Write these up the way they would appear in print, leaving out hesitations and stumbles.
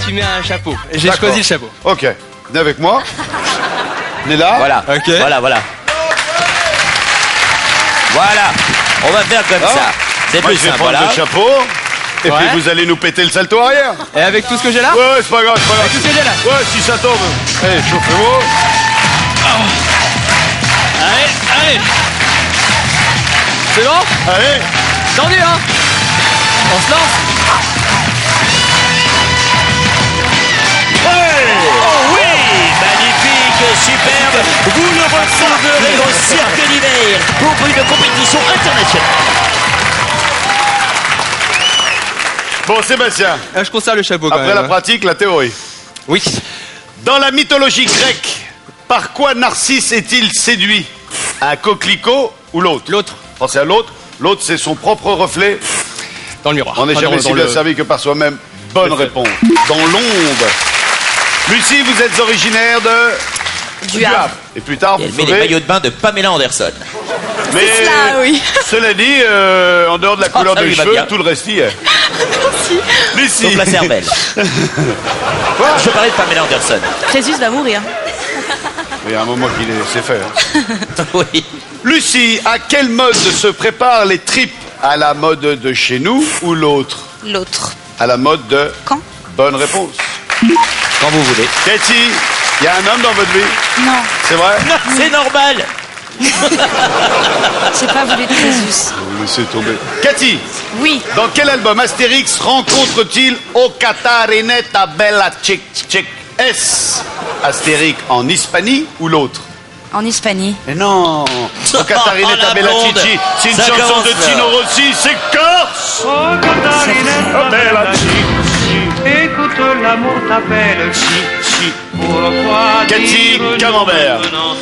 tu mets un chapeau. J'ai D'accord. choisi le chapeau. Ok, venez avec moi. Venez là. Voilà. Ok. Voilà. Voilà. On va faire comme Ah. ça. C'est Moi, plus je vais simple, prendre voilà. le chapeau. Et Ouais. puis vous allez nous péter le salto arrière. Et avec tout ce que j'ai là? Ouais, c'est pas grave, c'est pas grave. Avec tout ce que j'ai là? Ouais, si ça tombe. Allez, chauffez-vous. Allez. C'est bon? Allez. Tendu, hein? On se lance? Oh oui, magnifique, superbe. Vous le retrouverez au Cirque d'hiver pour une compétition internationale. Bon, Sébastien, Je conserve le chapeau quand après même. la pratique, la théorie. Oui. Dans la mythologie grecque, par quoi Narcisse est-il séduit? Un coquelicot ou l'autre? L'autre. Pensez à l'autre. L'autre, c'est son propre reflet. Dans le miroir. On n'est Enfin, jamais dans si bien le- servi que par soi-même. Bonne réponse. Dans l'ombre. Lucie, vous êtes originaire de... Du Havre. Et plus tard, Et elle vous met les ferez... maillots de bain de Pamela Anderson. Mais cela, oui. cela dit, en dehors de la couleur ça des lui va cheveux, bien. tout le reste y est. Lucie. Sauf la cervelle. Quoi? Je parlais de Pamela Anderson. Crésus va mourir. Il y a un moment qu'il c'est fait. Hein. Oui. Lucie, à quelle mode se préparent les tripes? À la mode de chez nous ou l'autre? L'autre. À la mode de... Quand? Bonne réponse. Quand vous voulez. Cathy, il y a un homme dans votre vie? Non, C'est vrai? C'est normal. j'ai pas voulu de Crésus. Vous laissez tomber. Cathy, Oui, dans quel album Astérix rencontre-t-il O Catarinetta Bella Chick Chick? Est-ce Astérix en Hispanie ou l'autre? en Hispanie. Mais non, O Catarinetta la Bella blonde. Cici, c'est une Ça chanson commence de là. Tino Rossi, c'est corse. Oh Catarinetta bella Cici, écoute l'amour t'appelle Cici. Pourquoi Cathy dire Camembert. non?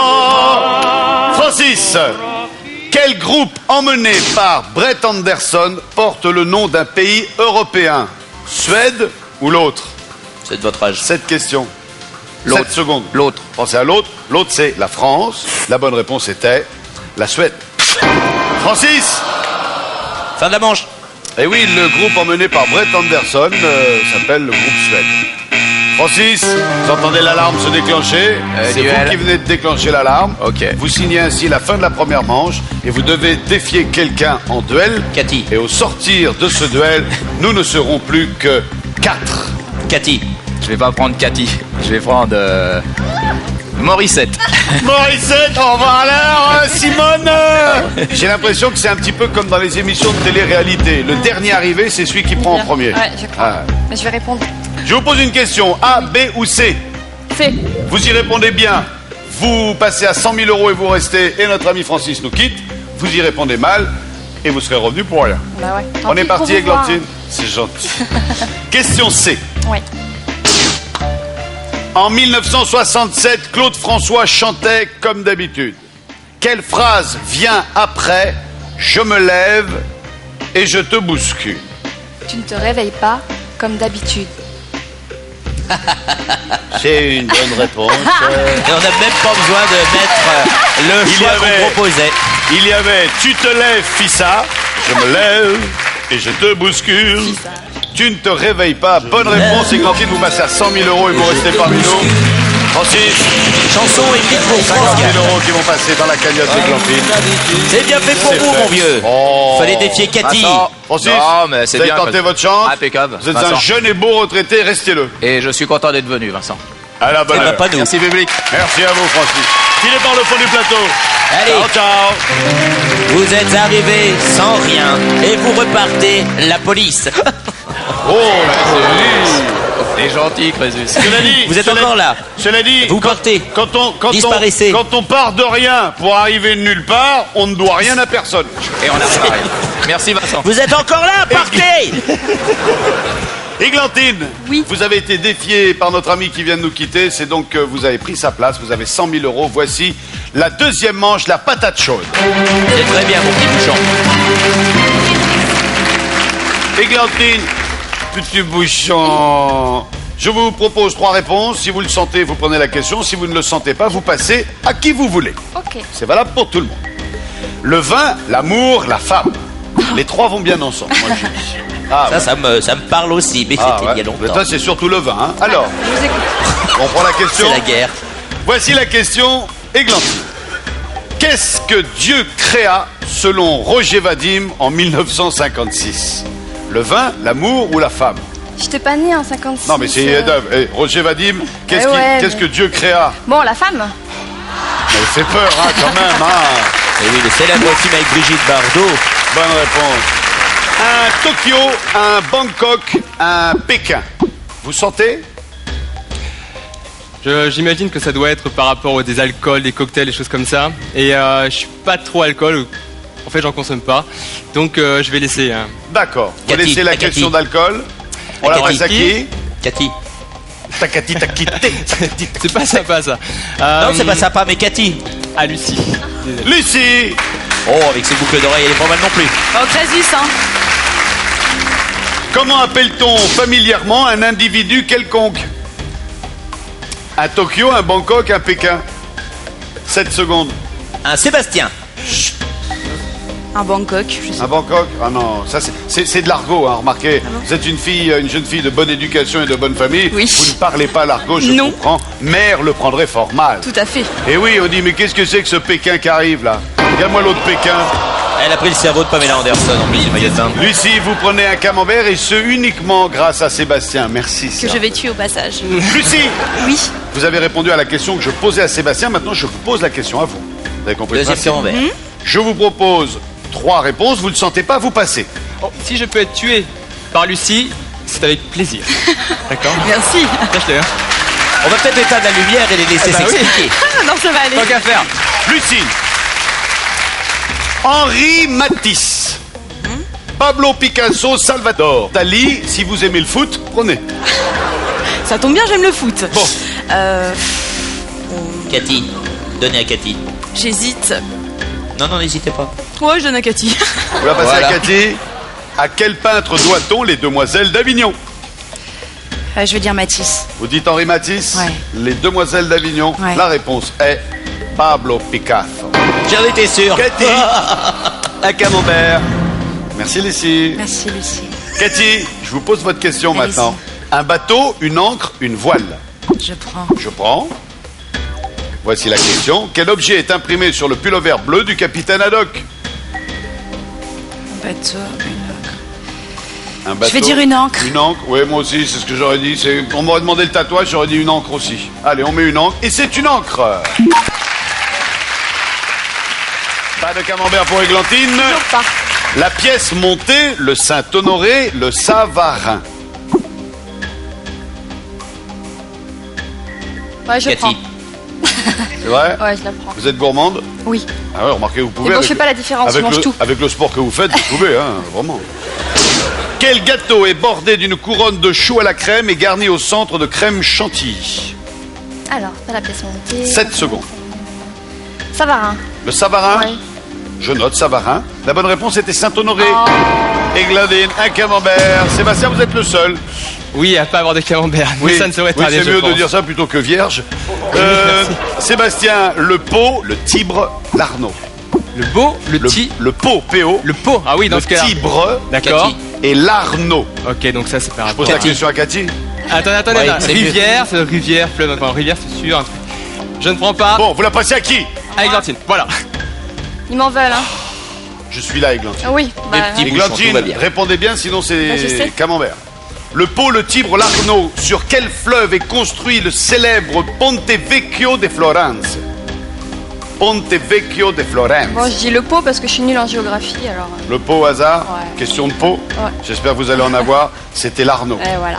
Oh Francis, quel groupe emmené par Brett Anderson porte le nom d'un pays européen? Suède ou l'autre? C'est de votre âge. Cette question. L'autre. 7 secondes. L'autre. Pensez à l'autre. L'autre, c'est la France. La bonne réponse était la Suède. Francis. Fin de la manche. Eh oui, le groupe emmené par Brett Anderson s'appelle le groupe Suède. Francis, vous entendez l'alarme se déclencher. C'est duel. vous qui venez de déclencher l'alarme. Ok. Vous signez ainsi la fin de la première manche et vous devez défier quelqu'un en duel. Cathy. Et au sortir de ce duel, nous ne serons plus que 4. Cathy. Je vais pas prendre Cathy. Je vais prendre Morissette. Morissette, au revoir alors, Simone. J'ai l'impression que c'est un petit peu comme dans les émissions de télé-réalité. Le dernier arrivé, c'est celui qui prend en premier. Ouais, je crois. Ah. Mais je vais répondre. Je vous pose une question. A, B ou C? C'est. Vous y répondez bien. Vous passez à 100 000 euros et vous restez. Et notre ami Francis nous quitte. Vous y répondez mal et vous serez revenu pour rien. Bah ouais. Tant On pis est pour parti, vous voir. Églantine. C'est gentil. Question C. Ouais. En 1967, Claude François chantait comme d'habitude. Quelle phrase vient après « Je me lève et je te bouscule » Tu ne te réveilles pas comme d'habitude. C'est une bonne réponse. Et on n'a même pas besoin de mettre le Il y choix avait- qu'on proposait. Il y avait « Tu te lèves, Fissa »,« Je me lève et je te bouscule ». Tu ne te réveilles pas. Bonne réponse, Églantine. Vous passez à 100 000 euros et vous restez parmi nous. Francis, Chanson écrite pour 50 France. 000 euros qui vont passer dans la cagnotte d'Églantine. C'est bien fait pour C'est vous, fait. mon vieux. Oh. Fallait défier Cathy. Vincent. Francis, Non, mais c'est vous avez bien. tenté votre chance. Impeccable. Vous êtes Vincent. un jeune et beau retraité, restez-le. Et je suis content d'être venu, Vincent. À la bonne Eh ben, heure. pas nous. Merci public. Merci à vous, Francis. Filez par le fond du plateau. Allez, Ciao, ciao. vous êtes arrivés sans rien et vous repartez la police. Oh, T'es gentil, Crésus. cela dit, Vous êtes cela- encore là. Cela dit, Vous partez. Disparaissez. Quand on part de rien pour arriver de nulle part, on ne doit rien à personne. Et on arrive à rien. Merci, Vincent. Vous êtes encore là, partez. Églantine, Oui. vous avez été défiée par notre ami qui vient de nous quitter. C'est donc que vous avez pris sa place. Vous avez 100 000 euros. Voici la deuxième manche, la patate chaude. C'est très bien, mon petit bouchon. Églantine, petit bouchon. Je vous propose 3 réponses. Si vous le sentez, vous prenez la question. Si vous ne le sentez pas, vous passez à qui vous voulez. Ok. C'est valable pour tout le monde. Le vin, l'amour, la femme. Les 3 vont bien ensemble, moi je dis. Ah, Ça me parle aussi, mais Ah, c'était il y a ouais. Mais longtemps. toi, c'est surtout le vin. Hein. Alors, Je vous écoute. on prend la question. C'est la guerre. Voici la question Églantine. Qu'est-ce que Dieu créa selon Roger Vadim en 1956? Le vin, l'amour ou la femme? Je t'ai pas né en 56. Non, mais c'est Roger Vadim. Qu'est-ce ouais, qu'est-ce mais- que Dieu créa? Bon, la femme. Elle fait peur, hein, quand même. Hein. Et oui, le célèbre film avec Brigitte Bardot. Bonne réponse. Un Tokyo, un Bangkok, un Pékin. Vous sentez? J'imagine que ça doit être par rapport aux des alcools, des cocktails, des choses comme ça. Et je suis pas trop alcool. En fait, j'en consomme pas. Donc, je vais laisser. D'accord. Vous Cathy, laissez la à Cathy. question d'alcool. On À la passe à Cathy. qui? Cathy. Takati takité. C'est pas sympa ça. Non, c'est pas sympa, mais Cathy. À Lucie. Désolé. Lucie. Oh, avec ses boucles d'oreilles, elle est pas mal non plus. Oh, Crésus, hein. Comment appelle-t-on familièrement un individu quelconque? Un Tokyo, un Bangkok, un Pékin. 7 secondes. Un Sébastien. Un Bangkok, je sais. Un Bangkok? Ah non, ça c'est de l'argot, hein, remarquez. Vous êtes une jeune fille de bonne éducation et de bonne famille. Oui. Vous ne parlez pas l'argot, je Non. comprends. Mère le prendrait fort mal. Tout à fait. Et oui, on dit, mais qu'est-ce que c'est que ce Pékin qui arrive là? Regarde-moi l'autre Pékin. Elle a pris le cerveau de Pamela Anderson en plus, le magasin. Lucie, vous prenez un camembert et ce uniquement grâce à Sébastien. Merci. Que Sarah. je vais tuer au passage. Lucie, Oui. vous avez répondu à la question que je posais à Sébastien. Maintenant, je vous pose la question à vous. Vous avez compris le Deuxième principe? camembert. Je vous propose 3 réponses. Vous ne le sentez pas, vous passez. Oh, si je peux être tué par Lucie, c'est avec plaisir. D'accord. Merci. Lâche-le, hein. On va peut-être éteindre la lumière et les laisser Ah bah oui. s'expliquer. non, ça va aller. Tant qu'à faire. Lucie. Henri Matisse. Pablo Picasso, Salvador Dali. Si vous aimez le foot, prenez. Ça tombe bien, j'aime le foot. Bon. Cathy. Donnez à Cathy. J'hésite. Non, n'hésitez pas. Ouais, je donne à Cathy. On va passer Voilà. à Cathy. À quel peintre doit-on les Demoiselles d'Avignon? Je vais dire Matisse. Vous dites Henri Matisse? Ouais. Les Demoiselles d'Avignon. Ouais. La réponse est Pablo Picasso. J'en étais sûr. Cathy, un camembert. Merci Lucie. Merci, Lucie. Cathy, je vous pose votre question Allez-y. maintenant. Un bateau, une ancre, une voile. Je prends. Je prends. Voici la question. Quel objet est imprimé sur le pullover bleu du capitaine Haddock? Un bateau, une encre. Un bateau, Je vais dire une encre. Une encre, oui, moi aussi, c'est ce que j'aurais dit. On m'aurait demandé le tatouage, j'aurais dit une encre aussi. Allez, on met une encre. Et c'est une encre. Pas de camembert pour Églantine. Toujours pas. La pièce montée, le Saint-Honoré, le Savarin. Ouais, je prends. Cathy. C'est vrai? Ouais, je la prends. Vous êtes gourmande? Oui. Ah ouais, remarquez, vous pouvez. Mais bon, avec je fais pas la différence, je avec mange le, tout. Avec le sport que vous faites, vous pouvez, hein, vraiment. Quel gâteau est bordé d'une couronne de choux à la crème et garni au centre de crème chantilly? Alors, pas la pièce montée. 7 secondes. Savarin. Le Savarin? Ouais. Je note Savarin. La bonne réponse était Saint-Honoré. Oh. Églandine, un camembert. Sébastien, vous êtes le seul. Oui, à pas avoir de camembert. Mais ça ne serait oui, tarder, c'est je mieux pense. de dire ça plutôt que vierge. merci. Sébastien, le pot, le Tibre, l'Arnaud. Le beau, le pot, PO. Le pot. Ah oui, dans Le ce cas-là. Tibre D'accord. Cathy. et l'Arnaud. Ok, donc ça c'est pas Je pose la question à Cathy. Attendez, Ouais, attends. c'est mieux. Rivière, c'est rivière, fleuve, enfin rivière c'est sûr. Un truc. Je ne prends pas. Bon, vous la passez à qui? À Églantine, voilà. Ils m'en veulent, hein. Je suis là, Églantine. Ah oui, bah. petits bouchons, tout va Églantine, bien. répondez bien, sinon Bah, je c'est sais. camembert. Le Pô, le Tibre, l'Arno, sur quel fleuve est construit le célèbre Ponte Vecchio de Florence? Ponte Vecchio de Florence. Bon, je dis le pot parce que je suis nulle en géographie, alors. Le Pô au hasard, Ouais. question de Pô. Ouais. J'espère que vous allez en avoir. C'était l'Arnaud. Et voilà.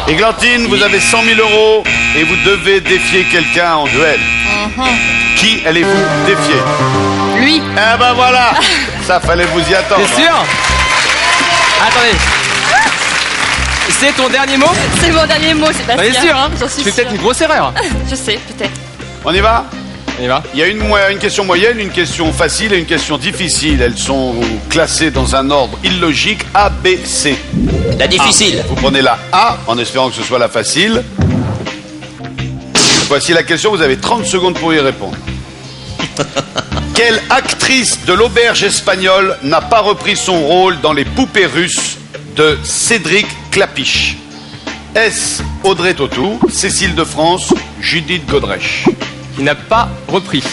Églantine, vous avez 100 000 € et vous devez défier quelqu'un en duel. Qui allez-vous défier? Lui. Ah ben voilà. Ça fallait vous y attendre. T'es sûr? Attendez. C'est ton dernier mot? C'est mon dernier mot, Sébastien. T'es sûr, hein? J'en Tu suis fais peut-être sûre. une grosse erreur. Je sais, peut-être. On y va? On y va. Il y a une question moyenne, une question facile et une question difficile. Elles sont classées dans un ordre illogique A, B, C. La difficile. Vous prenez la A en espérant que ce soit la facile. Voici la question, vous avez 30 secondes pour y répondre. Quelle actrice de l'auberge espagnole n'a pas repris son rôle dans Les Poupées russes de Cédric Klapisch? Est-ce Audrey Tautou, Cécile de France, Judith Godrèche? Il n'a pas repris.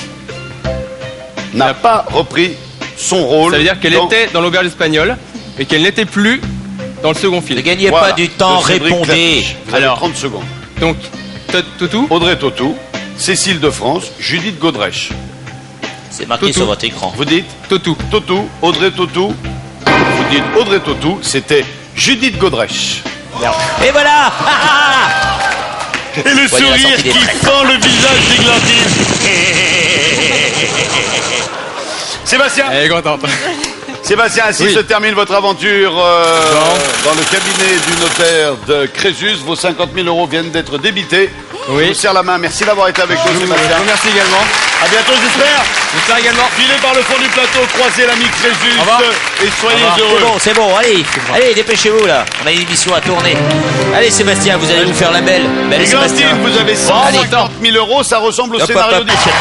N'a pas repris son rôle. Ça veut dire qu'elle était dans l'auberge espagnole, mais qu'elle n'était plus dans le second Ne film. gagnez Voilà, pas du temps, de Cédric répondez. Klapisch. Vous avez Alors. 30 secondes. Donc, Tautou, Audrey Tautou, Cécile de France, Judith Godrèche. C'est marqué Tautou. sur votre écran. Vous dites Tautou. Tautou, Audrey Tautou. Vous dites Audrey Tautou, c'était Judith Godrèche. Et voilà. Et le Voyez la sourire sortie des qui traits. fend le visage d'Églantine. Sébastien, Elle est contente. Sébastien, ainsi Oui. se termine votre aventure dans le cabinet du notaire de Crésus. Vos 50 000 euros viennent d'être débités. Oui. Je vous serre la main. Merci d'avoir été avec nous, Je vous Sébastien. remercie également. À bientôt, j'espère. J'espère également. Filez par le fond du plateau, croisez l'ami Crésus Au revoir. et soyez C'est heureux. bon, c'est bon, allez, dépêchez-vous là. On a une émission à tourner. Allez Sébastien, vous allez nous faire la belle. Belle Églantine, Sébastien. vous avez Bon, allez. 150 000 euros, ça ressemble au Hop, hop, scénario hop. du siècle.